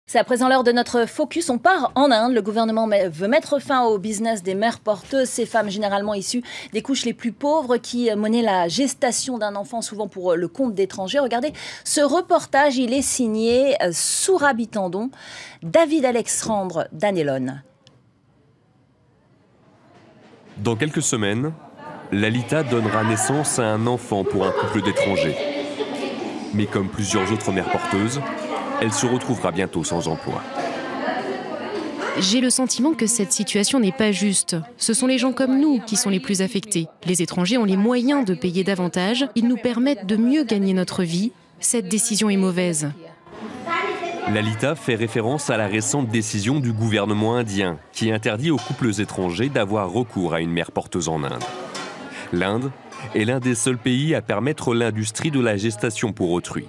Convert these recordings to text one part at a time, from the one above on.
C'est à présent l'heure de notre focus. On part en Inde. Le gouvernement veut mettre fin au business des mères porteuses, ces femmes généralement issues des couches les plus pauvres qui menaient la gestation d'un enfant, souvent pour le compte d'étrangers. Regardez ce reportage, il est signé Surabhi Tandon, David Alexandre Danelone. Dans quelques semaines, Lalita donnera naissance à un enfant pour un couple d'étrangers. Mais comme plusieurs autres mères porteuses, elle se retrouvera bientôt sans emploi. J'ai le sentiment que cette situation n'est pas juste. Ce sont les gens comme nous qui sont les plus affectés. Les étrangers ont les moyens de payer davantage. Ils nous permettent de mieux gagner notre vie. Cette décision est mauvaise. Lalita fait référence à la récente décision du gouvernement indien qui interdit aux couples étrangers d'avoir recours à une mère porteuse en Inde. L'Inde est l'un des seuls pays à permettre l'industrie de la gestation pour autrui.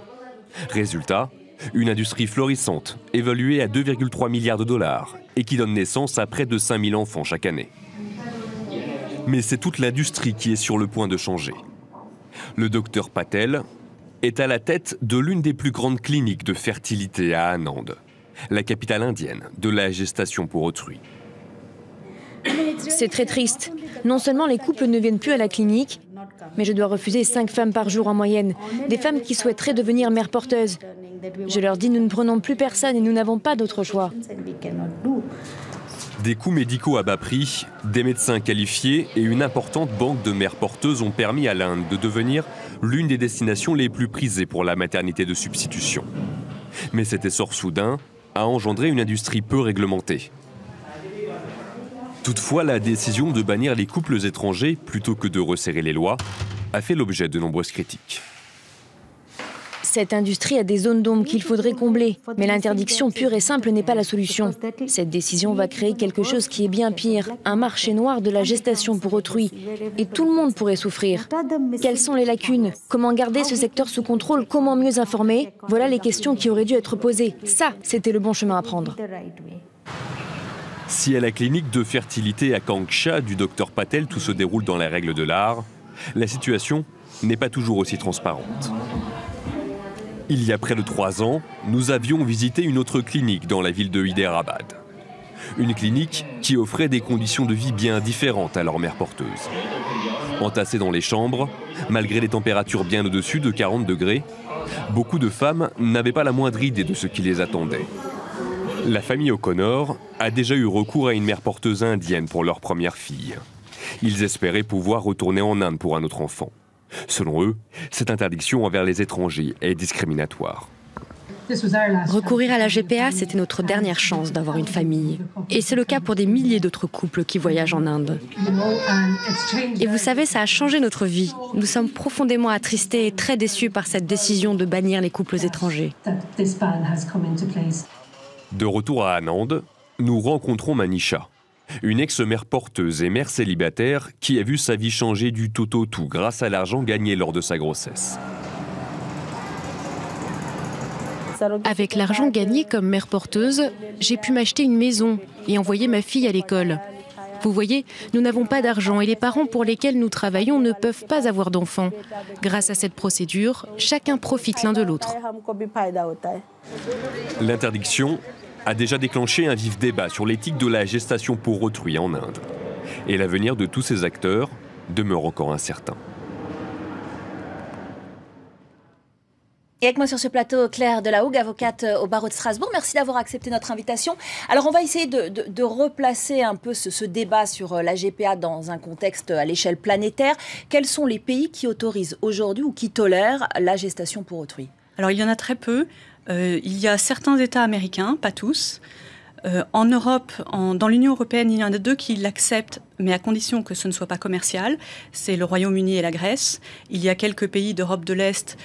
Résultat, une industrie florissante, évaluée à 2,3 milliards de dollars et qui donne naissance à près de 5000 enfants chaque année. Mais c'est toute l'industrie qui est sur le point de changer. Le docteur Patel est à la tête de l'une des plus grandes cliniques de fertilité à Anand, la capitale indienne de la gestation pour autrui. C'est très triste. Non seulement les couples ne viennent plus à la clinique, mais je dois refuser 5 femmes par jour en moyenne. Des femmes qui souhaiteraient devenir mères porteuses. Je leur dis, nous ne prenons plus personne et nous n'avons pas d'autre choix. Des coûts médicaux à bas prix, des médecins qualifiés et une importante banque de mères porteuses ont permis à l'Inde de devenir l'une des destinations les plus prisées pour la maternité de substitution. Mais cet essor soudain a engendré une industrie peu réglementée. Toutefois, la décision de bannir les couples étrangers, plutôt que de resserrer les lois, a fait l'objet de nombreuses critiques. Cette industrie a des zones d'ombre qu'il faudrait combler. Mais l'interdiction pure et simple n'est pas la solution. Cette décision va créer quelque chose qui est bien pire, un marché noir de la gestation pour autrui. Et tout le monde pourrait souffrir. Quelles sont les lacunes? Comment garder ce secteur sous contrôle? Comment mieux informer? Voilà les questions qui auraient dû être posées. Ça, c'était le bon chemin à prendre. Si à la clinique de fertilité à Kanksha du docteur Patel tout se déroule dans les règles de l'art, la situation n'est pas toujours aussi transparente. Il y a près de 3 ans, nous avions visité une autre clinique dans la ville de Hyderabad. Une clinique qui offrait des conditions de vie bien différentes à leurs mères porteuses. Entassées dans les chambres, malgré les températures bien au-dessus de 40 degrés, beaucoup de femmes n'avaient pas la moindre idée de ce qui les attendait. La famille O'Connor a déjà eu recours à une mère porteuse indienne pour leur première fille. Ils espéraient pouvoir retourner en Inde pour un autre enfant. Selon eux, cette interdiction envers les étrangers est discriminatoire. Recourir à la GPA, c'était notre dernière chance d'avoir une famille. Et c'est le cas pour des milliers d'autres couples qui voyagent en Inde. Et vous savez, ça a changé notre vie. Nous sommes profondément attristés et très déçus par cette décision de bannir les couples étrangers. De retour à Anand, nous rencontrons Manisha, une ex-mère porteuse et mère célibataire qui a vu sa vie changer du tout au tout grâce à l'argent gagné lors de sa grossesse. Avec l'argent gagné comme mère porteuse, j'ai pu m'acheter une maison et envoyer ma fille à l'école. Vous voyez, nous n'avons pas d'argent et les parents pour lesquels nous travaillons ne peuvent pas avoir d'enfants. Grâce à cette procédure, chacun profite l'un de l'autre. L'interdiction a déjà déclenché un vif débat sur l'éthique de la gestation pour autrui en Inde. Et l'avenir de tous ces acteurs demeure encore incertain. Et avec moi sur ce plateau, Claire Delahougue, avocate au barreau de Strasbourg. Merci d'avoir accepté notre invitation. Alors, on va essayer de replacer un peu ce débat sur la GPA dans un contexte à l'échelle planétaire. Quels sont les pays qui autorisent aujourd'hui ou qui tolèrent la gestation pour autrui? Alors, il y en a très peu. Il y a certains États américains, pas tous. En Europe, dans l'Union européenne, il y en a 2 qui l'acceptent, mais à condition que ce ne soit pas commercial. C'est le Royaume-Uni et la Grèce. Il y a quelques pays d'Europe de l'Est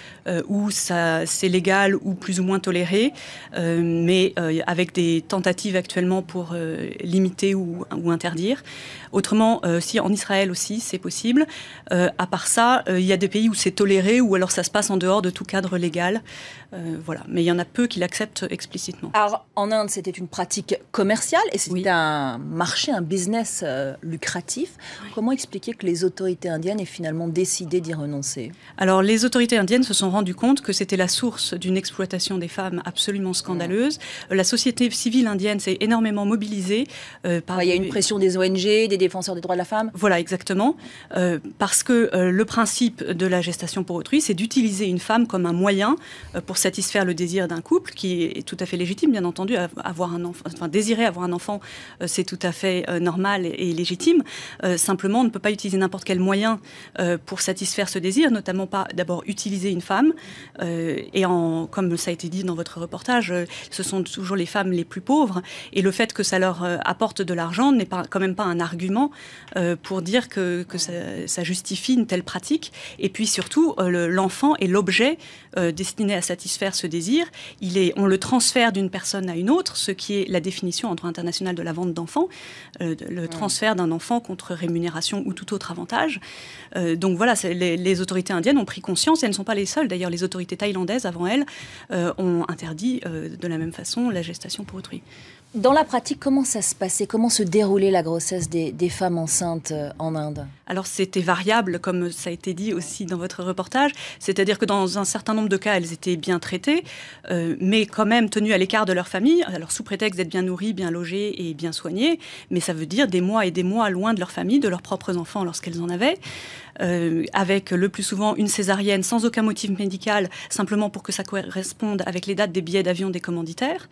où c'est légal ou plus ou moins toléré, mais avec des tentatives actuellement pour limiter ou interdire. Autrement, si en Israël aussi, c'est possible. À part ça, il y a des pays où c'est toléré ou alors ça se passe en dehors de tout cadre légal. Voilà. Mais il y en a peu qui l'acceptent explicitement. Alors, en Inde, c'était une pratique commerciale et c'était un marché, un business lucratif. lucratif. Comment expliquer que les autorités indiennes aient finalement décidé d'y renoncer? Alors, les autorités indiennes se sont rendues compte que c'était la source d'une exploitation des femmes absolument scandaleuse. La société civile indienne s'est énormément mobilisée. Il y a une pression des ONG, des défenseurs des droits de la femme. Voilà, exactement. Parce que le principe de la gestation pour autrui, c'est d'utiliser une femme comme un moyen pour satisfaire le désir d'un couple, qui est tout à fait légitime, bien entendu. Avoir un enfant, enfin, désirer avoir un enfant, c'est tout à fait normal et légitime. Simplement, on ne peut pas utiliser n'importe quel moyen pour satisfaire ce désir, notamment pas d'abord utiliser une femme. Comme ça a été dit dans votre reportage, ce sont toujours les femmes les plus pauvres. Et le fait que ça leur apporte de l'argent n'est quand même pas un argument pour dire que ça justifie une telle pratique. Et puis surtout, l'enfant est l'objet destiné à satisfaire ce désir. On le transfère d'une personne à une autre, ce qui est la définition en droit international de la vente d'enfants, le transfert d'un enfant contre rémunération ou tout autre avantage. Donc voilà, les autorités indiennes ont pris conscience, et elles ne sont pas les seules. D'ailleurs, les autorités thaïlandaises, avant elles, ont interdit de la même façon la gestation pour autrui. Dans la pratique, comment ça se passait? Comment se déroulait la grossesse des femmes enceintes en Inde? Alors c'était variable, comme ça a été dit aussi dans votre reportage. C'est-à-dire que dans un certain nombre de cas, elles étaient bien traitées, mais quand même tenues à l'écart de leur famille. Alors sous prétexte d'être bien nourries, bien logées et bien soignées. Mais ça veut dire des mois et des mois loin de leur famille, de leurs propres enfants lorsqu'elles en avaient. Avec le plus souvent une césarienne sans aucun motif médical, simplement pour que ça corresponde avec les dates des billets d'avion des commanditaires.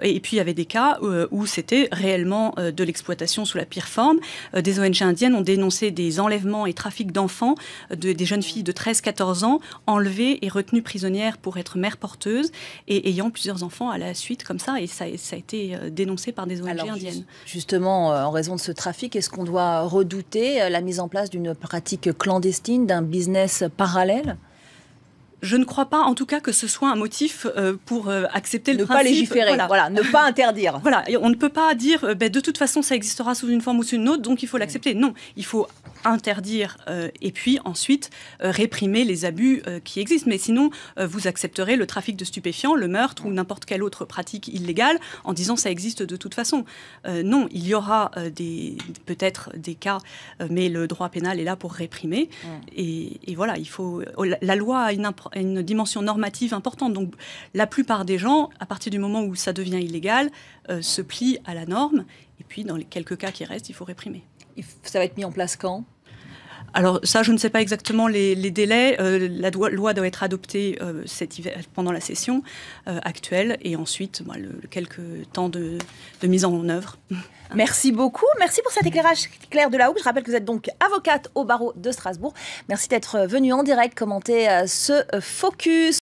Et puis il y avait des cas où c'était réellement de l'exploitation sous la pire forme. Des ONG indiennes ont dénoncé des enlèvements et trafics d'enfants, des jeunes filles de 13-14 ans enlevées et retenues prisonnières pour être mères porteuses et ayant plusieurs enfants à la suite comme ça. Et ça a été dénoncé par des ONG indiennes. Justement, en raison de ce trafic, est-ce qu'on doit redouter la mise en place d'une pratique clandestine, d'un business parallèle? Je ne crois pas, en tout cas, que ce soit un motif pour accepter le principe. Ne pas légiférer, voilà, ne pas interdire. Voilà, on ne peut pas dire, de toute façon, ça existera sous une forme ou sous une autre, donc il faut l'accepter. Non, il faut interdire et puis ensuite réprimer les abus qui existent. Mais sinon, vous accepterez le trafic de stupéfiants, le meurtre ou n'importe quelle autre pratique illégale en disant ça existe de toute façon. Non, il y aura peut-être des cas, mais le droit pénal est là pour réprimer. Et voilà, la loi a une dimension normative importante. Donc la plupart des gens, à partir du moment où ça devient illégal, se plient à la norme. Et puis dans les quelques cas qui restent, il faut réprimer. Ça va être mis en place quand ? Alors ça, je ne sais pas exactement les délais. La loi doit être adoptée cet hiver, pendant la session actuelle, et ensuite quelques temps de mise en œuvre. Merci beaucoup. Merci pour cet éclairage, Claire Delahougue. Je rappelle que vous êtes donc avocate au barreau de Strasbourg. Merci d'être venue en direct commenter ce Focus.